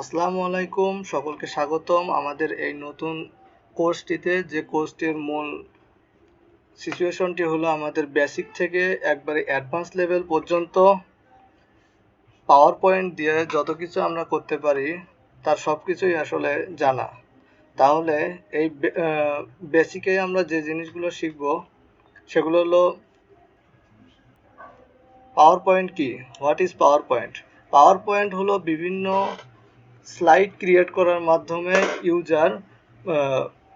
আসসালামু আলাইকুম, সকলকে স্বাগতম আমাদের এই নতুন কোর্সটিতে। যে কোর্সটির মূল সিচুয়েশনটি হলো আমাদের বেসিক থেকে একবারে অ্যাডভান্স লেভেল পর্যন্ত পাওয়ার পয়েন্ট দিয়ে যত কিছু আমরা করতে পারি তার সব কিছুই আসলে জানা। তাহলে এই বেসিকে আমরা যে জিনিসগুলো শিখব সেগুলো হলো পাওয়ার পয়েন্ট কি, what is power point. Power point হলো বিভিন্ন স্লাইড ক্রিয়েট করার মাধ্যমে ইউজার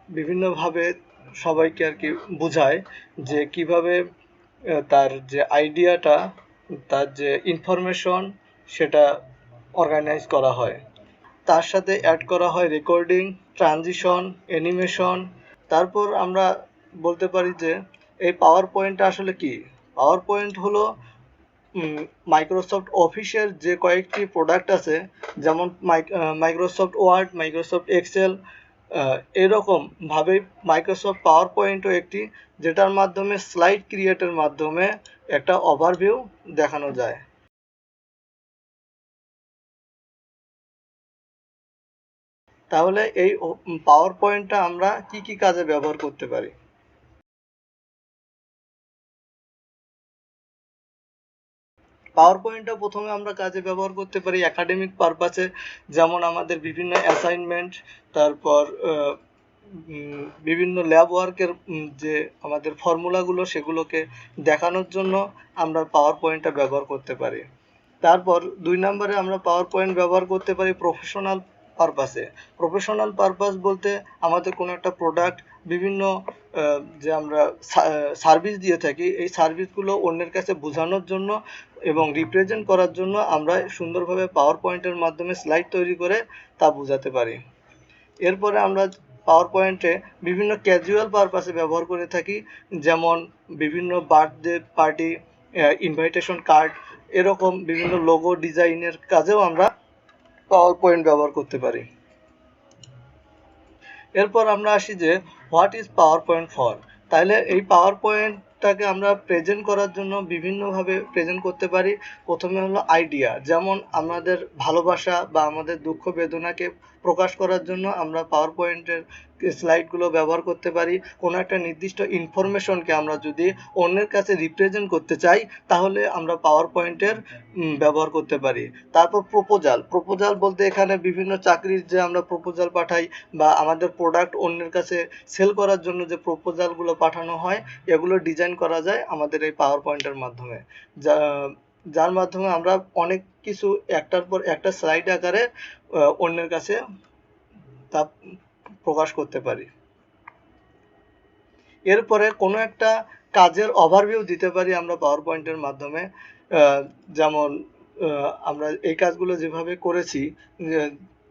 বিভিন্নভাবে সবাইকে আর কি বোঝায় যে কিভাবে তার যে আইডিয়াটা, তার যে ইনফরমেশন সেটা অর্গানাইজ করা হয়। তার সাথে অ্যাড করা হয় রেকর্ডিং, ট্রানজিশন, অ্যানিমেশন। তারপর আমরা বলতে পারি যে এই পাওয়ার পয়েন্টটা আসলে কি। পাওয়ার পয়েন্ট হলো মাইক্রোসফট অফিসের যে কয়েকটি প্রোডাক্ট আছে, যেমন মাইক্রোসফট ওয়ার্ড, মাইক্রোসফট এক্সেল, এরকমভাবে মাইক্রোসফট পাওয়ার পয়েন্টও একটি, যেটার মাধ্যমে স্লাইড ক্রিয়েটের মাধ্যমে একটা ওভারভিউ দেখানো যায়। তাহলে এই পাওয়ার পয়েন্টটা আমরা কি কি কাজে ব্যবহার করতে পারি। পাওয়ার পয়েন্টটা প্রথমে আমরা কাজে ব্যবহার করতে পারি একাডেমিক পারপাসে, যেমন আমাদের বিভিন্ন অ্যাসাইনমেন্ট, তারপর বিভিন্ন ল্যাব ওয়ার্কের যে আমাদের ফর্মুলাগুলো সেগুলোকে দেখানোর জন্য আমরা পাওয়ার পয়েন্টটা ব্যবহার করতে পারি। তারপর 2 নম্বরে আমরা পাওয়ার পয়েন্ট ব্যবহার করতে পারি প্রফেশনাল পারপাসে। প্রফেশনাল পারপাস বলতে আমাদের কোনো একটা প্রোডাক্ট, বিভিন্ন যে আমরা সার্ভিস দিয়ে থাকি, এই সার্ভিসগুলো অন্যের কাছে বোঝানোর জন্য এবং রিপ্রেজেন্ট করার জন্য আমরা সুন্দরভাবে পাওয়ার পয়েন্টের মাধ্যমে স্লাইড তৈরি করে তা বোঝাতে পারি। এরপরে আমরা পাওয়ার পয়েন্টে বিভিন্ন ক্যাজুয়াল পারপাসে ব্যবহার করে থাকি, যেমন বিভিন্ন বার্থডে পার্টি, ইনভাইটেশন কার্ড, এরকম বিভিন্ন লোগো ডিজাইনের কাজেও আমরা পাওয়ার পয়েন্ট ব্যবহার করতে পারি। এরপর আমরা আসি যে what is power point for. তাহলে এই পাওয়ার পয়েন্টটাকে আমরা প্রেজেন্ট করার জন্য বিভিন্নভাবে প্রেজেন্ট করতে পারি। প্রথমে হলো আইডিয়া, যেমন আমাদের ভালোবাসা বা আমাদের দুঃখ বেদনাকে প্রকাশ করার জন্য আমরা পাওয়ার পয়েন্টের স্লাইডগুলো ব্যবহার করতে পারি। কোনো একটা নির্দিষ্ট ইনফরমেশনকে আমরা যদি অন্যের কাছে রিপ্রেজেন্ট করতে চাই তাহলে আমরা পাওয়ার পয়েন্টের ব্যবহার করতে পারি। তারপর প্রপোজাল। প্রপোজাল বলতে এখানে বিভিন্ন চাকরির যে আমরা প্রপোজাল পাঠাই বা আমাদের প্রোডাক্ট অন্যের কাছে সেল করার জন্য যে প্রপোজালগুলো পাঠানো হয়, এগুলো ডিজাইন করা যায় আমাদের এই পাওয়ার পয়েন্টের মাধ্যমে, যার মাধ্যমে আমরা অনেক কিছু একটার পর একটা স্লাইড আকারে অন্যের কাছে তা প্রকাশ করতে পারি। এরপরে কোনো একটা কাজের ওভারভিউ দিতে পারি আমরা পাওয়ার পয়েন্টের মাধ্যমে, যেমন আমরা এই কাজগুলো যেভাবে করেছি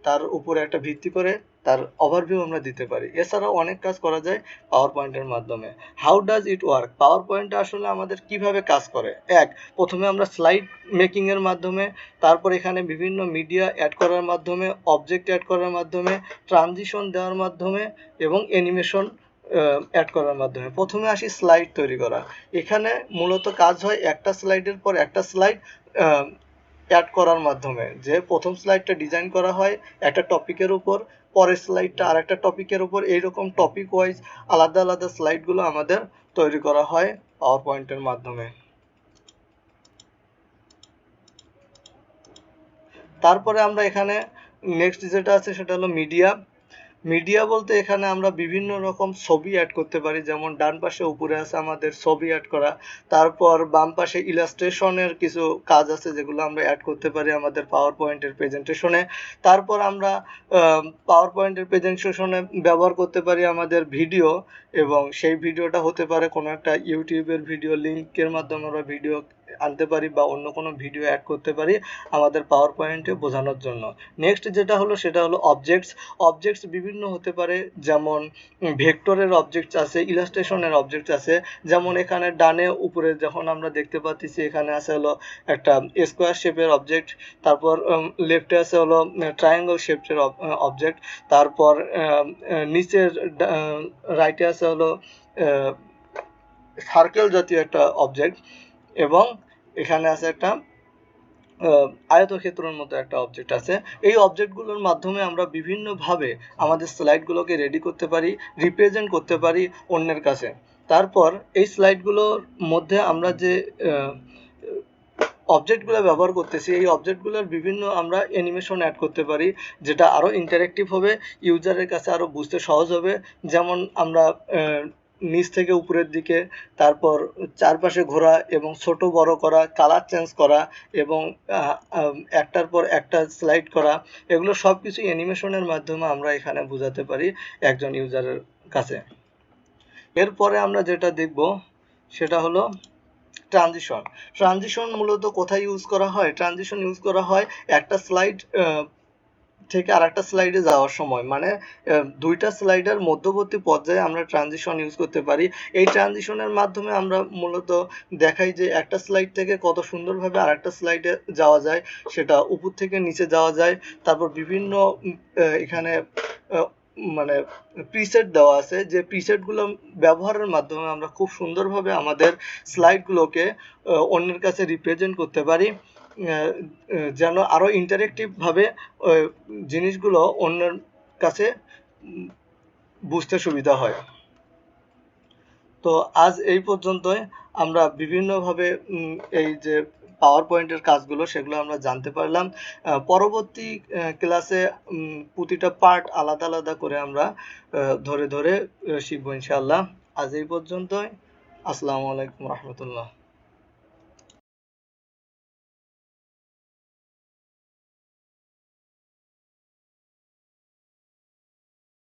তার উপরে একটা ভিত্তি করে তার ওভারভিউ আমরা দিতে পারি। এছাড়াও অনেক কাজ করা যায় পাওয়ার পয়েন্টের মাধ্যমে। How does it work. Power পয়েন্টটা আসলে আমাদের কিভাবে কাজ করে। প্রথমে আমরা স্লাইড মেকিংয়ের মাধ্যমে, তারপর এখানে বিভিন্ন মিডিয়া অ্যাড করার মাধ্যমে, অবজেক্ট অ্যাড করার মাধ্যমে, ট্রানজিশন দেওয়ার মাধ্যমে এবং অ্যানিমেশন অ্যাড করার মাধ্যমে। প্রথমে আসি স্লাইড তৈরি করা। এখানে মূলত কাজ হয় একটা স্লাইডের পর একটা স্লাইড অ্যাড করার মাধ্যমে, যে প্রথম স্লাইডটা ডিজাইন করা হয় একটা টপিকের উপর, পরের স্লাইডটা আর একটা টপিকের উপর, এইরকম টপিক ওয়াইজ আলাদা আলাদা স্লাইডগুলো আমাদের তৈরি করা হয় পাওয়ার পয়েন্টের মাধ্যমে। তারপরে আমরা এখানে নেক্সট যেটা আছে সেটা হলো মিডিয়া। মিডিয়া বলতে এখানে আমরা বিভিন্ন রকম ছবি অ্যাড করতে পারি, যেমন ডান পাশে উপরে আছে আমাদের ছবি অ্যাড করা, তারপর বাম পাশে ইলাস্ট্রেশনের কিছু কাজ আছে যেগুলো আমরা অ্যাড করতে পারি আমাদের পাওয়ার পয়েন্টের প্রেজেন্টেশনে। তারপর আমরা পাওয়ার পয়েন্টের প্রেজেন্টেশনে ব্যবহার করতে পারি আমাদের ভিডিও, এবং সেই ভিডিওটা হতে পারে কোনো একটা ইউটিউবের ভিডিও, লিঙ্কের মাধ্যমে আমরা ভিডিও আনতে পারি বা অন্য কোনো ভিডিও অ্যাড করতে পারি আমাদের পাওয়ার পয়েন্টে বোঝানোর জন্য। নেক্সট যেটা হলো সেটা হলো অবজেক্টস। অবজেক্টস বিভিন্ন হতে পারে, যেমন ভেক্টরের অবজেক্টস আছে, ইলাস্ট্রেশনের অবজেক্টস আছে। যেমন এখানে ডানে উপরে যখন আমরা দেখতে পাচ্ছি এখানে আছে হলো একটা স্কোয়ার শেপের অবজেক্ট, তারপর লেফটে আছে হলো ট্রায়াঙ্গল শেপের অবজেক্ট, তারপর নিচের রাইটে আছে হলো সার্কেল জাতীয় একটা অবজেক্ট, এবং এখানে আছে একটা আয়তক্ষেত্রের মতো একটা অবজেক্ট আছে। এই অবজেক্টগুলোর মাধ্যমে আমরা বিভিন্নভাবে আমাদের স্লাইডগুলোকে রেডি করতে পারি, রিপ্রেজেন্ট করতে পারি অন্যের কাছে। তারপর এই স্লাইডগুলোর মধ্যে আমরা যে অবজেক্টগুলো ব্যবহার করতেছি, এই অবজেক্টগুলোর বিভিন্ন আমরা অ্যানিমেশন অ্যাড করতে পারি, যেটা আরও ইন্টারেক্টিভ হবে, ইউজারের কাছে আরও বুঝতে সহজ হবে। যেমন আমরা নিচ থেকে উপরের দিকে, তারপর চারপাশে ঘোরা এবং ছোট বড় করা, কালার চেঞ্জ করা এবং একটার পর একটা স্লাইড করা, এগুলো সব কিছু অ্যানিমেশনের মাধ্যমে আমরা এখানে বোঝাতে পারি একজন ইউজারের কাছে। এরপরে আমরা যেটা দেখব সেটা হলো ট্রানজিশন। ট্রানজিশন মূলত কোথায় ইউজ করা হয়? ট্রানজিশন ইউজ করা হয় একটা স্লাইড থেকে আরেকটা স্লাইডে যাওয়ার সময়, মানে দুইটা স্লাইডের মধ্যবর্তী পর্যায়ে আমরা ট্রানজিশন ইউজ করতে পারি। এই ট্রানজিশনের মাধ্যমে আমরা মূলত দেখাই যে একটা স্লাইড থেকে কত সুন্দরভাবে আরেকটা স্লাইডে যাওয়া যায়, সেটা উপর থেকে নিচে যাওয়া যায়। তারপর বিভিন্ন এখানে মানে প্রিসেট দেওয়া আছে, যে প্রিসেটগুলো ব্যবহারের মাধ্যমে আমরা খুব সুন্দরভাবে আমাদের স্লাইডগুলোকে অন্যের কাছে রিপ্রেজেন্ট করতে পারি, যেন আরও ইন্টারেক্টিভভাবে জিনিসগুলো অন্যের কাছে বুঝতে সুবিধা হয়। তো আজ এই পর্যন্তই। আমরা বিভিন্নভাবে এই যে পাওয়ার পয়েন্টের কাজগুলো সেগুলো আমরা জানতে পারলাম। পরবর্তী ক্লাসে প্রতিটা পার্ট আলাদা আলাদা করে আমরা ধরে ধরে শিখবো ইনশাআল্লাহ। আজ এই পর্যন্তই। আসসালামু আলাইকুম রহমতুল্লাহ।